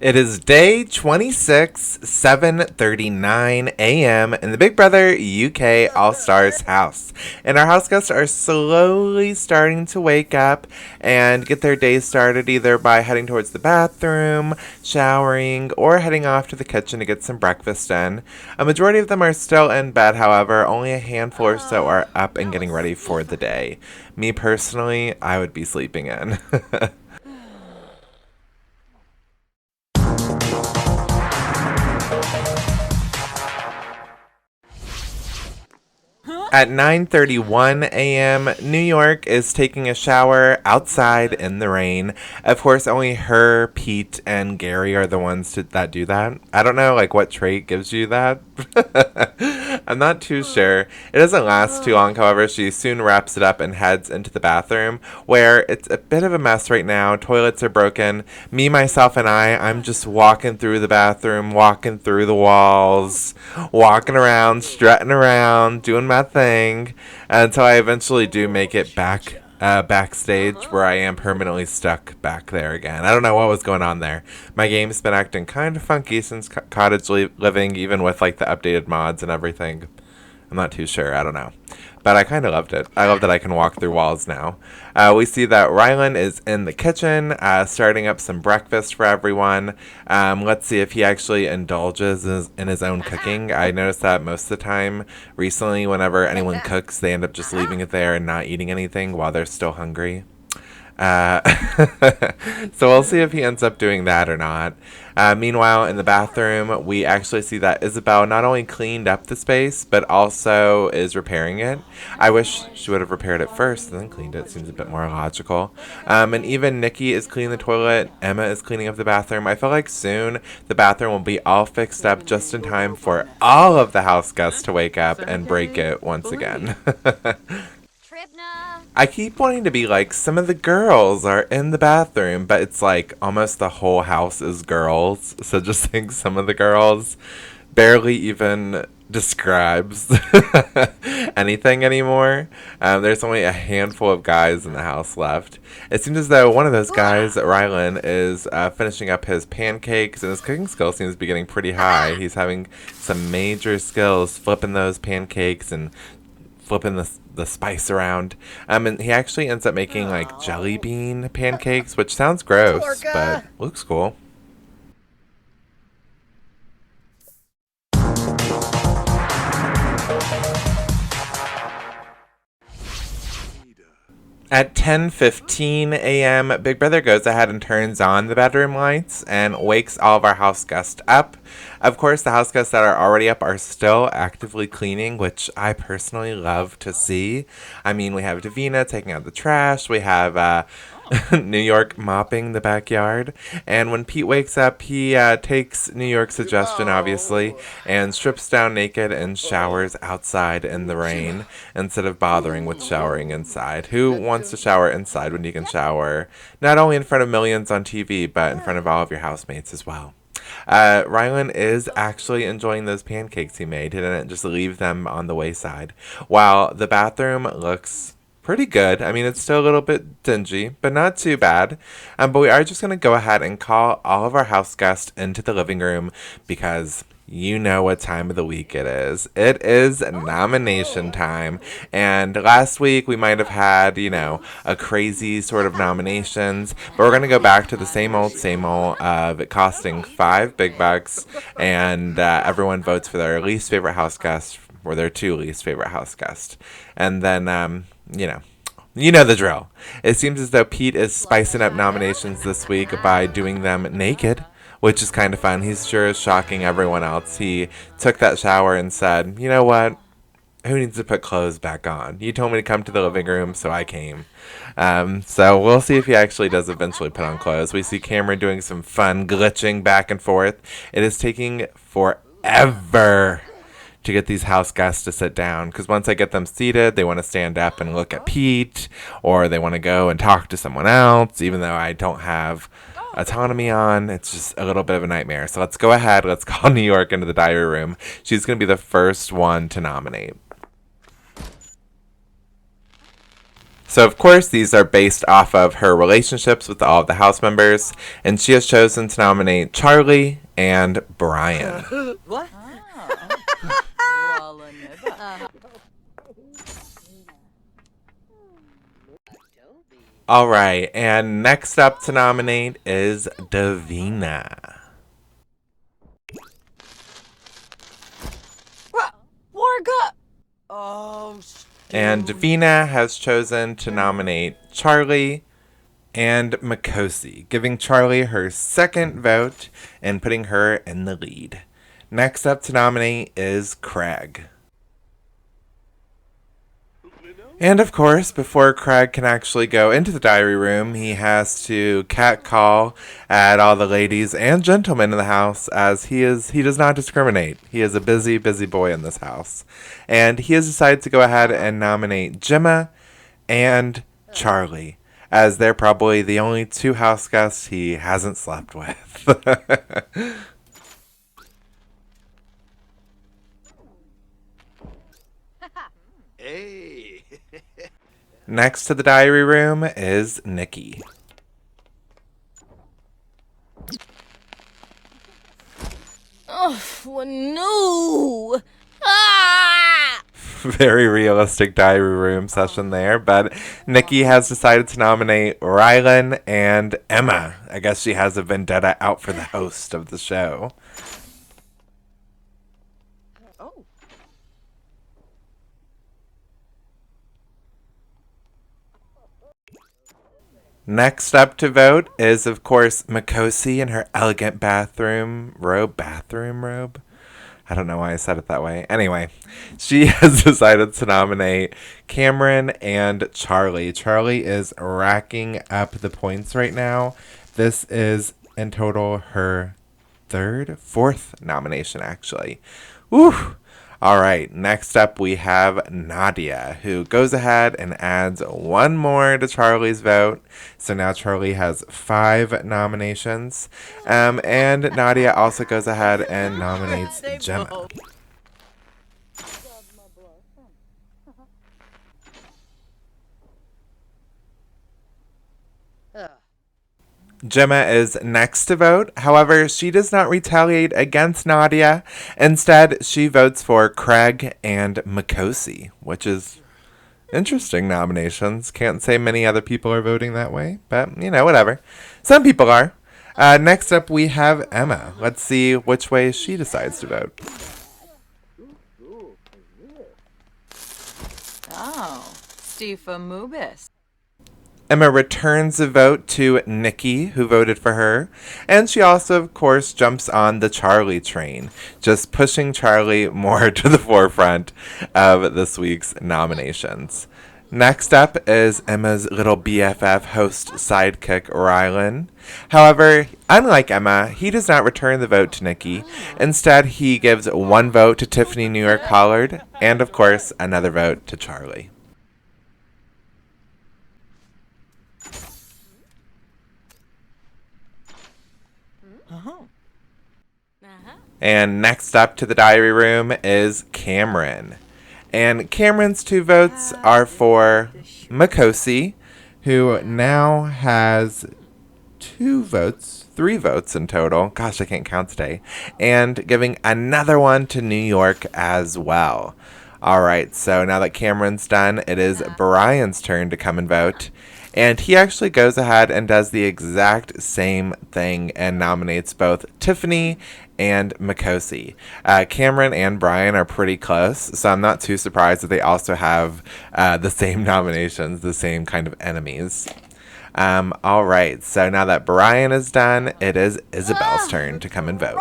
It is day 26, 7:39 a.m. in the Big Brother UK All-Stars house. And our house guests are slowly starting to wake up and get their day started either by heading towards the bathroom, showering, or heading off to the kitchen to get some breakfast in. A majority of them are still in bed, however, only a handful or so are up and getting ready for the day. Me personally, I would be sleeping in. At 9:31 a.m., New York is taking a shower outside in the rain. Of course, only her, Pete, and Gary are the ones that do that. I don't know, what trait gives you that. I'm not too sure. It doesn't last too long, however. She soon wraps it up and heads into the bathroom, where it's a bit of a mess right now. Toilets are broken. Me, myself, and I'm just walking through the bathroom, walking through the walls, walking around, strutting around, doing my thing, until I eventually do make it backstage, where I am permanently stuck back there again. I don't know what was going on there. My game's been acting kind of funky since cottage living, even with the updated mods and everything. I'm not too sure. I don't know. But I kind of loved it. I love that I can walk through walls now. We see that Rylan is in the kitchen, starting up some breakfast for everyone. Let's see if he actually indulges in his own cooking. I noticed that most of the time recently, whenever anyone cooks, they end up just leaving it there and not eating anything while they're still hungry. So we'll see if he ends up doing that or not. Meanwhile, in the bathroom, we actually see that Isabelle not only cleaned up the space, but also is repairing it. I wish she would have repaired it first and then cleaned it. Seems a bit more logical. And even Nikki is cleaning the toilet. Emma is cleaning up the bathroom. I feel like soon the bathroom will be all fixed up just in time for all of the house guests to wake up and break it once again. I keep wanting to be some of the girls are in the bathroom, but it's almost the whole house is girls. So just think some of the girls barely even describes anything anymore. There's only a handful of guys in the house left. It seems as though one of those guys, Rylan, is finishing up his pancakes, and his cooking skill seems to be getting pretty high. He's having some major skills flipping those pancakes and flipping the spice around. And he actually ends up making jelly bean pancakes, which sounds gross, but looks cool. At 10:15 a.m., Big Brother goes ahead and turns on the bedroom lights and wakes all of our house guests up. Of course, the house guests that are already up are still actively cleaning, which I personally love to see. I mean, we have Davina taking out the trash. We have New York mopping the backyard. And when Pete wakes up, he takes New York's suggestion, obviously, and strips down naked and showers outside in the rain instead of bothering with showering inside. Who wants to shower inside when you can shower not only in front of millions on TV, but in front of all of your housemates as well? Rylan is actually enjoying those pancakes he made. He didn't just leave them on the wayside. While the bathroom looks pretty good. I mean, it's still a little bit dingy, but not too bad. But we are just going to go ahead and call all of our house guests into the living room because you know what time of the week it is. It is nomination time. And last week we might have had, a crazy sort of nominations, but we're going to go back to the same old of it costing 5 big bucks, and everyone votes for their least favorite house guest or their 2 least favorite house guests. And then, you know the drill. It seems as though Pete is spicing up nominations this week by doing them naked, which is kind of fun. He's sure is shocking everyone else. He took that shower and said, you know what? Who needs to put clothes back on? You told me to come to the living room, so I came. So we'll see if he actually does eventually put on clothes. We see Cameron doing some fun glitching back and forth. It is taking forever to get these house guests to sit down, because once I get them seated, they want to stand up and look at Pete, or they want to go and talk to someone else, even though I don't have autonomy on. It's just a little bit of a nightmare. So let's go ahead. Let's call New York into the diary room. She's going to be the first one to nominate. So, of course, these are based off of her relationships with all of the house members, and she has chosen to nominate Charley and Brian. What? All right, and next up to nominate is Davina. Warga! Oh, And Davina has chosen to nominate Charley and Makosi, giving Charley her second vote and putting her in the lead. Next up to nominate is Craig. And of course, before Craig can actually go into the diary room, he has to catcall at all the ladies and gentlemen in the house, as he does not discriminate. He is a busy, busy boy in this house. And he has decided to go ahead and nominate Gemma and Charley, as they're probably the only two house guests he hasn't slept with. Hey. Next to the diary room is Nikki. oh, no! Ah! Very realistic diary room session there, but Nikki has decided to nominate Rylan and Emma. I guess she has a vendetta out for the host of the show. Oh. Next up to vote is, of course, Makosi in her elegant bathroom robe. I don't know why I said it that way. Anyway, she has decided to nominate Cameron and Charley. Charley is racking up the points right now. This is, in total, her fourth nomination, actually. Woo! All right, next up we have Nadia, who goes ahead and adds one more to Charley's vote. So now Charley has 5 nominations. And Nadia also goes ahead and nominates Gemma. Gemma is next to vote. However, she does not retaliate against Nadia. Instead, she votes for Craig and Makosi, which is interesting nominations. Can't say many other people are voting that way, but, whatever. Some people are. Next up, we have Emma. Let's see which way she decides to vote. Oh, Stifa Mubis. Emma returns a vote to Nikki, who voted for her, and she also, of course, jumps on the Charley train, just pushing Charley more to the forefront of this week's nominations. Next up is Emma's little BFF host sidekick, Rylan. However, unlike Emma, he does not return the vote to Nikki. Instead, he gives one vote to Tiffany New York Pollard, and, of course, another vote to Charley. And next up to the diary room is Cameron. And Cameron's 2 votes are for Makosi, who now has 3 votes in total. Gosh, I can't count today. And giving another one to New York as well. All right, so now that Cameron's done, it is Brian's turn to come and vote. And he actually goes ahead and does the exact same thing and nominates both Tiffany and Makosi. Cameron and Brian are pretty close, so I'm not too surprised that they also have the same nominations, the same kind of enemies. All right, so now that Brian is done, it is Isabelle's turn to come and vote.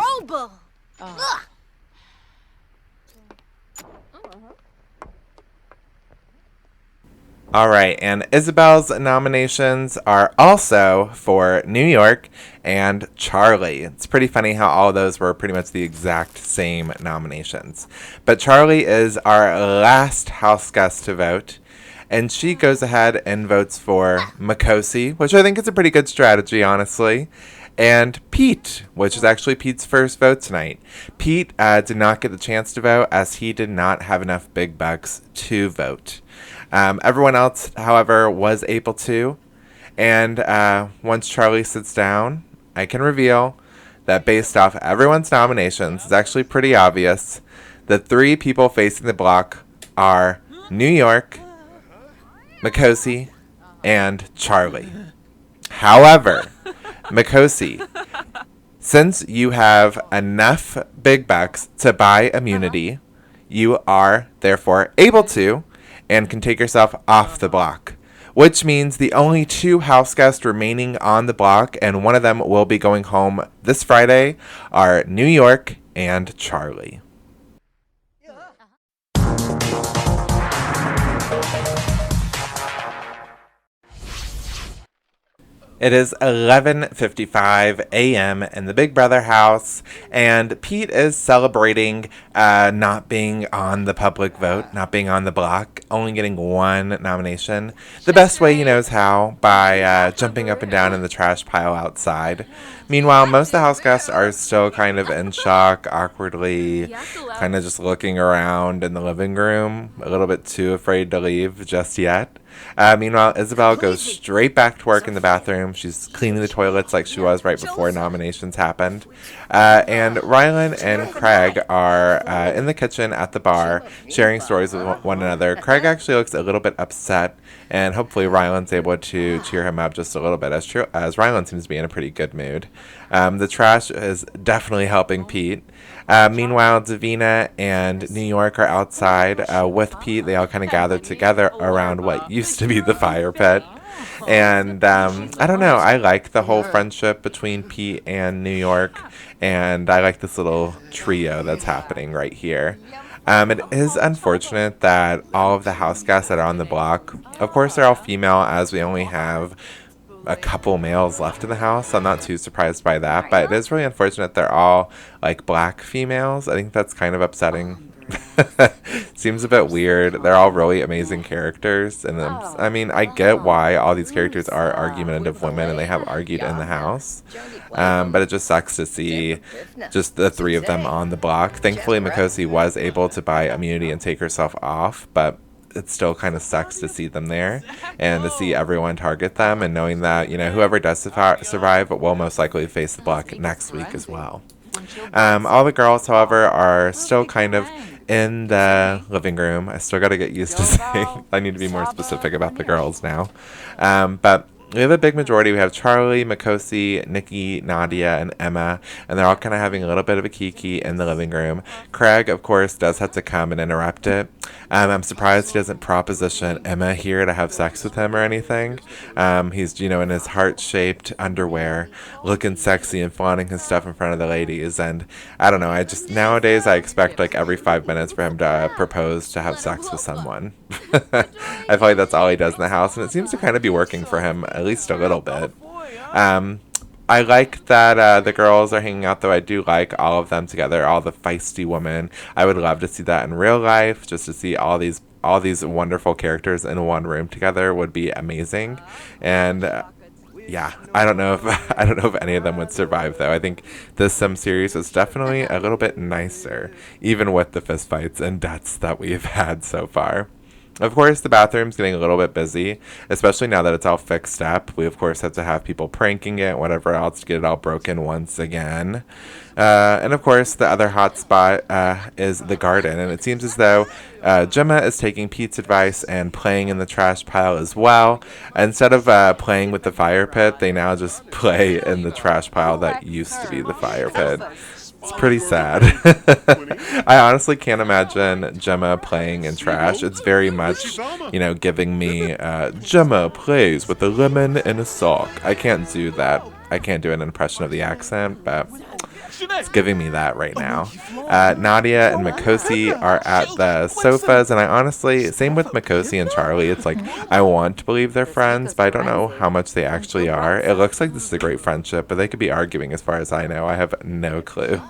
All right, and Isabelle's nominations are also for New York and Charley. It's pretty funny how all of those were pretty much the exact same nominations. But Charley is our last house guest to vote, and she goes ahead and votes for Makosi, which I think is a pretty good strategy, honestly. and Pete, which is actually Pete's first vote tonight. Pete did not get the chance to vote as he did not have enough big bucks to vote. Everyone else, however, was able to. And once Charley sits down, I can reveal that based off everyone's nominations, it's actually pretty obvious. The 3 people facing the block are New York, Makosi, and Charley. However, Makosi, since you have enough big bucks to buy immunity, you are therefore able to and can take yourself off the block, which means the only 2 house guests remaining on the block, and one of them will be going home this Friday, are New York and Charley. It is 11:55 a.m. in the Big Brother house, and Pete is celebrating not being on the public vote, not being on the block, only getting 1 nomination. The best way he knows how, by jumping up and down in the trash pile outside. Meanwhile, most of the house guests are still kind of in shock, awkwardly, kind of just looking around in the living room, a little bit too afraid to leave just yet. Meanwhile, Isabelle goes straight back to work in the bathroom. She's cleaning the toilets like she was right before nominations happened. And Rylan and Craig are in the kitchen at the bar, sharing stories with one another. Craig actually looks a little bit upset, and hopefully Rylan's able to cheer him up just a little bit, as Rylan seems to be in a pretty good mood. The trash is definitely helping Pete. Meanwhile, Davina and New York are outside with Pete. They all kind of gathered together around what used to be the fire pit. And I don't know. I like the whole friendship between Pete and New York. And I like this little trio that's happening right here. It is unfortunate that all of the house guests that are on the block, of course, they're all female, as we only have a couple males left in the house. I'm not too surprised by that, but it is really unfortunate they're all like black females. I think that's kind of upsetting. Seems a bit weird. They're all really amazing characters, and I mean, I get why all these characters are argumentative women and they have argued in the house, but it just sucks to see just the 3 of them on the block. Thankfully, Makosi was able to buy immunity and take herself off, but it still kind of sucks to see them there and to see everyone target them, and knowing that, you know, whoever does survive will most likely face the block next week as well. All the girls, however, are still kind of in the living room. I still got to get used to saying, I need to be more specific about the girls now. But we have a big majority. We have Charley, Makosi, Nikki, Nadia, and Emma, and they're all kind of having a little bit of a kiki in the living room. Craig, of course, does have to come and interrupt it. I'm surprised he doesn't proposition Emma here to have sex with him or anything. He's, you know, in his heart-shaped underwear, looking sexy and flaunting his stuff in front of the ladies, and I don't know, nowadays I expect like every 5 minutes for him to propose to have sex with someone. I feel like that's all he does in the house, and it seems to kind of be working for him, at least a little bit. I like that the girls are hanging out, though. I do like all of them together, all the feisty women. I would love to see that in real life, just to see all these wonderful characters in one room together would be amazing. And yeah, I don't know if any of them would survive, though. I think this Sim series is definitely a little bit nicer, even with the fistfights and deaths that we've had so far. Of course, the bathroom's getting a little bit busy, especially now that it's all fixed up. We, of course, have to have people pranking it, whatever else, to get it all broken once again. And, of course, the other hot spot is the garden. And it seems as though Gemma is taking Pete's advice and playing in the trash pile as well. Instead of playing with the fire pit, they now just play in the trash pile that used to be the fire pit. It's pretty sad. I honestly can't imagine Gemma playing in trash. It's very much, you know, giving me Gemma plays with a lemon and a sock. I can't do that. I can't do an impression of the accent, but it's giving me that right now. Nadia and Makosi are at the sofas, and I honestly, same with Makosi and Charley, it's like, I want to believe they're friends, but I don't know how much they actually are. It looks like this is a great friendship, but they could be arguing as far as I know. I have no clue.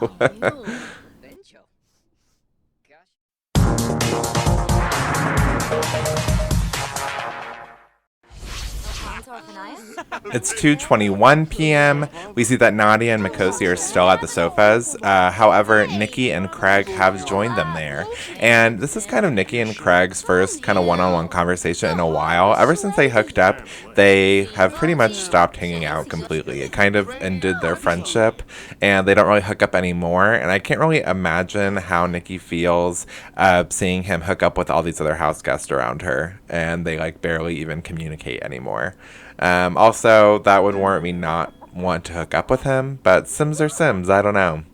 It's 2:21 p.m. We see that Nadia and Makosi are still at the sofas. However, Nikki and Craig have joined them there. And this is kind of Nikki and Craig's first kind of one-on-one conversation in a while. Ever since they hooked up, they have pretty much stopped hanging out completely. It kind of ended their friendship, and they don't really hook up anymore. And I can't really imagine how Nikki feels seeing him hook up with all these other house guests around her, and they like barely even communicate anymore. Also, that would warrant me not want to hook up with him, but Sims are Sims, I don't know.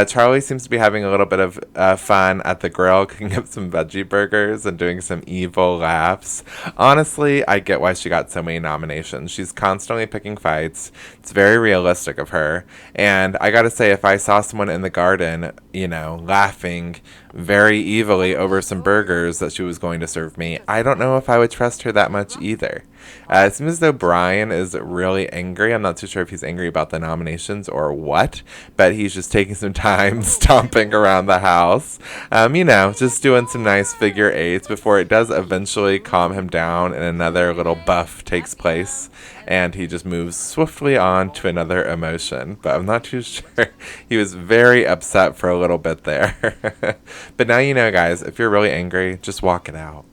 Charley seems to be having a little bit of fun at the grill, cooking up some veggie burgers and doing some evil laughs. Honestly, I get why she got so many nominations. She's constantly picking fights. It's very realistic of her. And I gotta say, if I saw someone in the garden, laughing very evilly over some burgers that she was going to serve me, I don't know if I would trust her that much either. It seems as though Brian is really angry. I'm not too sure if he's angry about the nominations or what, but he's just taking some time stomping around the house. Just doing some nice figure eights before it does eventually calm him down and another little buff takes place. And he just moves swiftly on to another emotion. But I'm not too sure. He was very upset for a little bit there. But now guys, if you're really angry, just walk it out.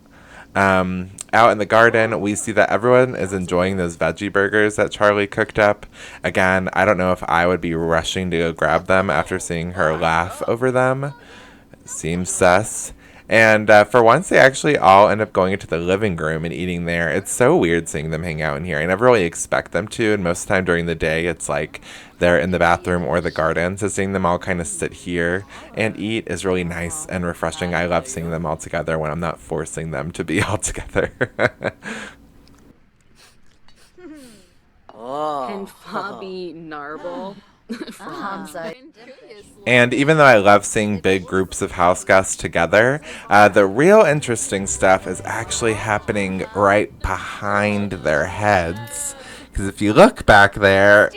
Out in the garden, we see that everyone is enjoying those veggie burgers that Charley cooked up. Again, I don't know if I would be rushing to go grab them after seeing her laugh over them. Seems sus. And for once, they actually all end up going into the living room and eating there. It's so weird seeing them hang out in here. I never really expect them to, and most of the time during the day, it's like they're in the bathroom or the garden. So seeing them all kind of sit here and eat is really nice and refreshing. I love seeing them all together when I'm not forcing them to be all together. And Fabi Narble. And even though I love seeing big groups of house guests together, the real interesting stuff is actually happening right behind their heads. Because if you look back there,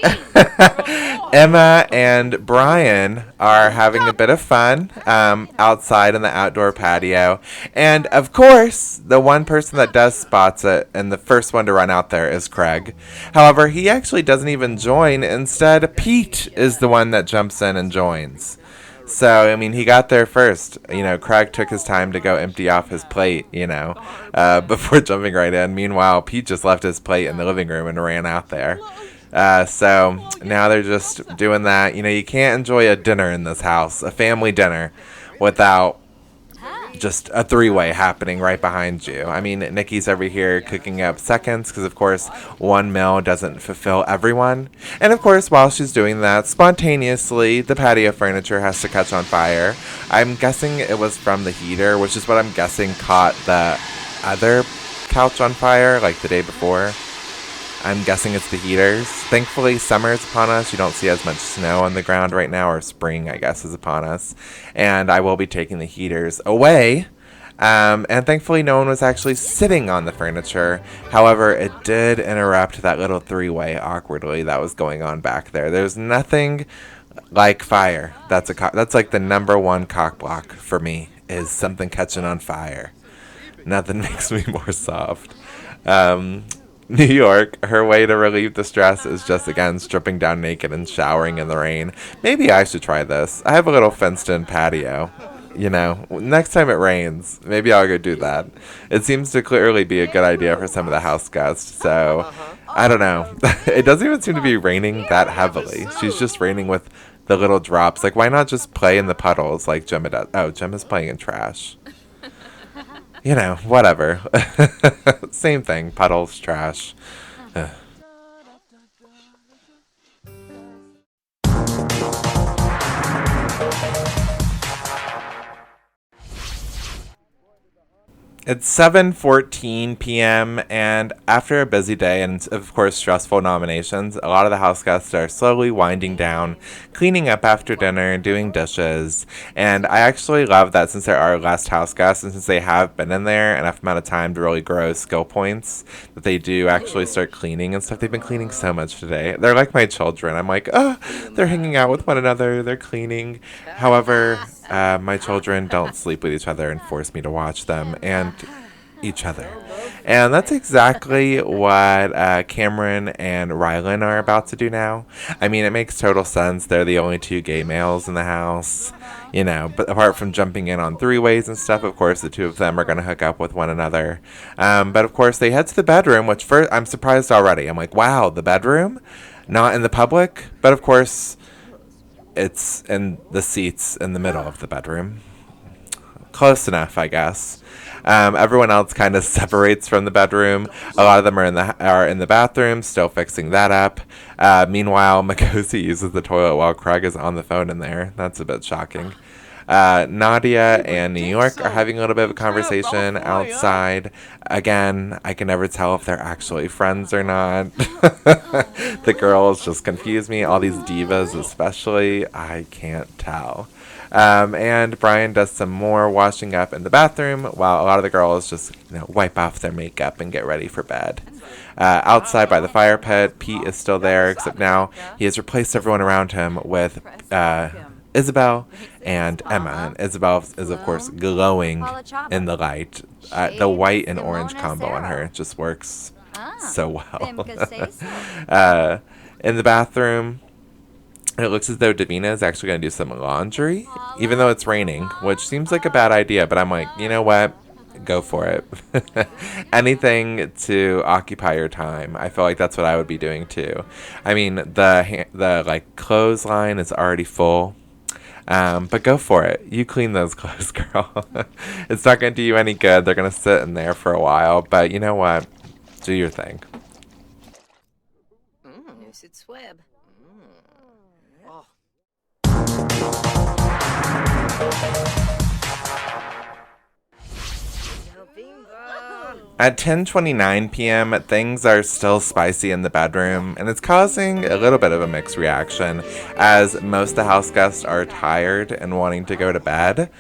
Emma and Brian are having a bit of fun outside in the outdoor patio. And of course, the one person that does spots it and the first one to run out there is Craig. However, he actually doesn't even join. Instead, Pete is the one that jumps in and joins. So, he got there first. Craig took his time to go empty off his plate, before jumping right in. Meanwhile, Pete just left his plate in the living room and ran out there. So, now they're just doing that. You can't enjoy a dinner in this house, a family dinner, without just a three-way happening right behind you. Nikki's over here cooking up seconds because, of course, one meal doesn't fulfill everyone. And, of course, while she's doing that, spontaneously, the patio furniture has to catch on fire. I'm guessing it was from the heater, which is what I'm guessing caught the other couch on fire, like the day before. I'm guessing it's the heaters. Thankfully, summer is upon us. You don't see as much snow on the ground right now, or spring, I guess, is upon us. And I will be taking the heaters away. And thankfully, no one was actually sitting on the furniture. However, it did interrupt that little three-way awkwardly that was going on back there. There's nothing like fire. That's like the number one cock block for me, is something catching on fire. Nothing makes me more soft. New York, her way to relieve the stress is just, again, stripping down naked and showering in the rain. Maybe I should try this. I have a little fenced-in patio. Next time it rains, maybe I'll go do that. It seems to clearly be a good idea for some of the house guests, so I don't know. It doesn't even seem to be raining that heavily. She's just raining with the little drops. Like, why not just play in the puddles like Gemma does? Oh, Gemma's playing in trash. Whatever. Same thing. Puddles, trash. It's 7:14 p.m. and after a busy day and, of course, stressful nominations, a lot of the house guests are slowly winding down, cleaning up after dinner, doing dishes, and I actually love that since there are less house guests and since they have been in there enough amount of time to really grow skill points, that they do actually start cleaning and stuff. They've been cleaning so much today. They're like my children. I'm like, oh, they're hanging out with one another, they're cleaning. However, my children don't sleep with each other and force me to watch them, and each other. And that's exactly what Cameron and Rylan are about to do now. I mean, it makes total sense. They're the only two gay males in the house, you know. But apart from jumping in on three-ways and stuff, of course, the two of them are going to hook up with one another. But, of course, they head to the bedroom, which first, I'm surprised already. I'm like, wow, the bedroom? Not in the public? But, of course, it's in the seats in the middle of the bedroom. Close enough, I guess. Everyone else kind of separates from the bedroom. A lot of them are in the bathroom, still fixing that up. Meanwhile, Makosi uses the toilet while Craig is on the phone in there. That's a bit shocking. Nadia and New York are having a little bit of a conversation outside. Again, I can never tell if they're actually friends or not. The girls just confuse me. All these divas especially, I can't tell. And Brian does some more washing up in the bathroom while a lot of the girls just, wipe off their makeup and get ready for bed. Outside by the fire pit, Pete is still there, except now he has replaced everyone around him with Isabelle and Emma. And Isabelle is, of course, glowing in the light. The white and orange combo on her just works so well. In the bathroom, it looks as though Davina is actually going to do some laundry, even though it's raining, which seems like a bad idea. But I'm like, you know what? Go for it. Anything to occupy your time. I feel like that's what I would be doing too. I mean, the clothesline is already full. But go for it. You clean those clothes, girl. It's not going to do you any good. They're going to sit in there for a while. But you know what? Do your thing. At 10:29 p.m., things are still spicy in the bedroom, and it's causing a little bit of a mixed reaction, as most of the house guests are tired and wanting to go to bed.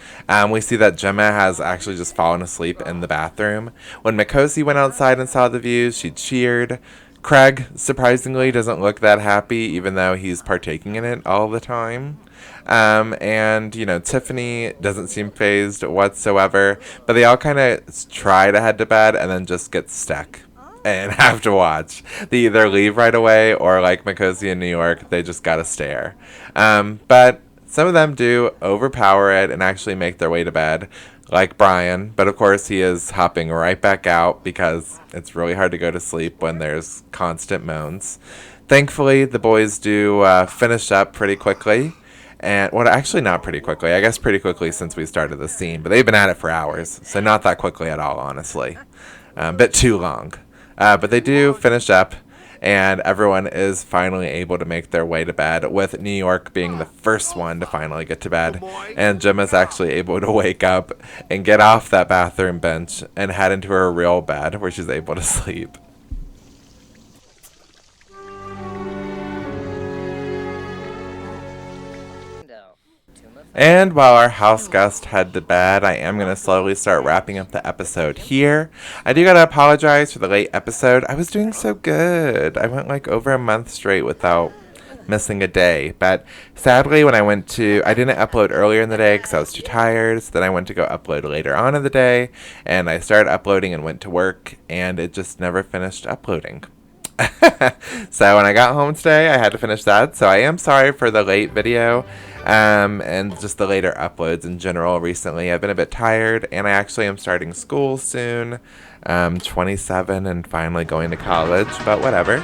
We see that Gemma has actually just fallen asleep in the bathroom. When Makosi went outside and saw the views, she cheered. Craig, surprisingly, doesn't look that happy, even though he's partaking in it all the time. And Tiffany doesn't seem fazed whatsoever, but they all kind of try to head to bed and then just get stuck and have to watch. They either leave right away or, like Makosi in New York, they just gotta stare. But some of them do overpower it and actually make their way to bed, like Brian, but of course he is hopping right back out because it's really hard to go to sleep when there's constant moans. Thankfully, the boys do finish up pretty quickly. And, well, actually not pretty quickly. I guess pretty quickly since we started the scene. But they've been at it for hours. So not that quickly at all, honestly. A bit too long. But they do finish up. And everyone is finally able to make their way to bed, with New York being the first one to finally get to bed. And Gemma's actually able to wake up and get off that bathroom bench and head into her real bed where she's able to sleep. And while our house guests head to bed, I am going to slowly start wrapping up the episode here. I do got to apologize for the late episode. I was doing so good. I went over a month straight without missing a day. But sadly, when I didn't upload earlier in the day because I was too tired. So then I went to go upload later on in the day. And I started uploading and went to work. And it just never finished uploading. So when I got home today, I had to finish that. So I am sorry for the late video. And just the later uploads in general recently. I've been a bit tired, and I actually am starting school soon. 27 and finally going to college, but whatever.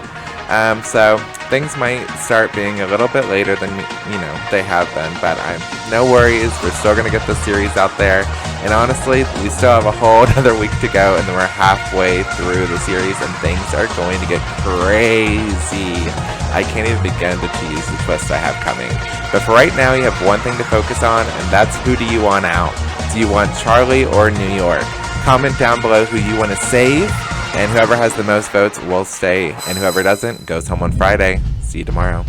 So things might start being a little bit later than, they have been, but no worries. We're still going to get the series out there. And honestly, we still have a whole another week to go, and then we're halfway through the series, and things are going to get crazy. I can't even begin to tease the twist I have coming. But for right now, you have one thing to focus on, and that's who do you want out? Do you want Charley or New York? Comment down below who you want to save, and whoever has the most votes will stay, and whoever doesn't goes home on Friday. See you tomorrow.